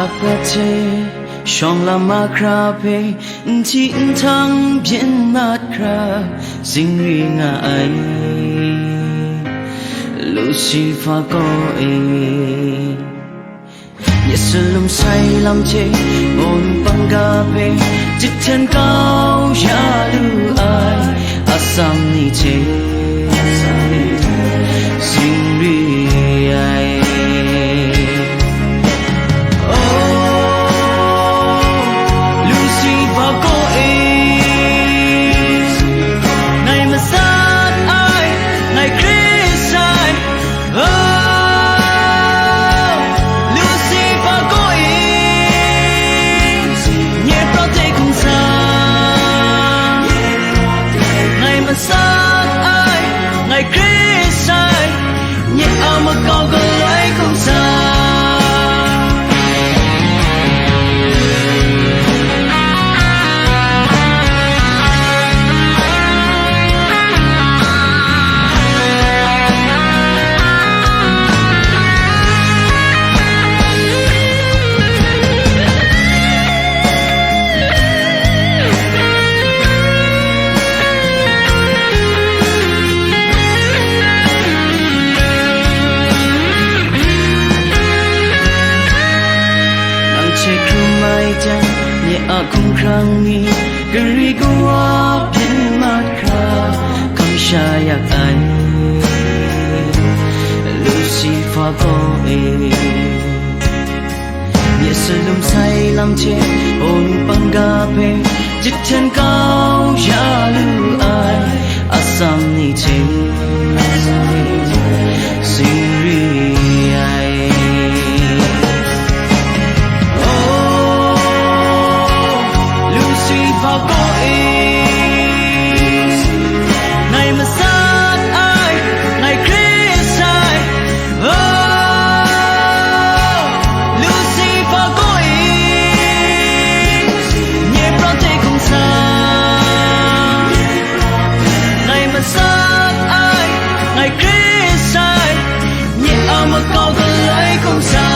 apate shong la makra pe chi thang bien mat kra sing ri nga ai Lucifer ko Yesulum sai lam che on panga pe chit then cao ya lu ai asam ni che sing ri ai Kung krang ni gari gua pin makra kang shayak ai Lucifer ko Yesulum sai lam che on panga pe jit then cao ya lu ai asam ni che sing ri ai Ngày Christ ai nhẹ ao mà cao gần lấy không xa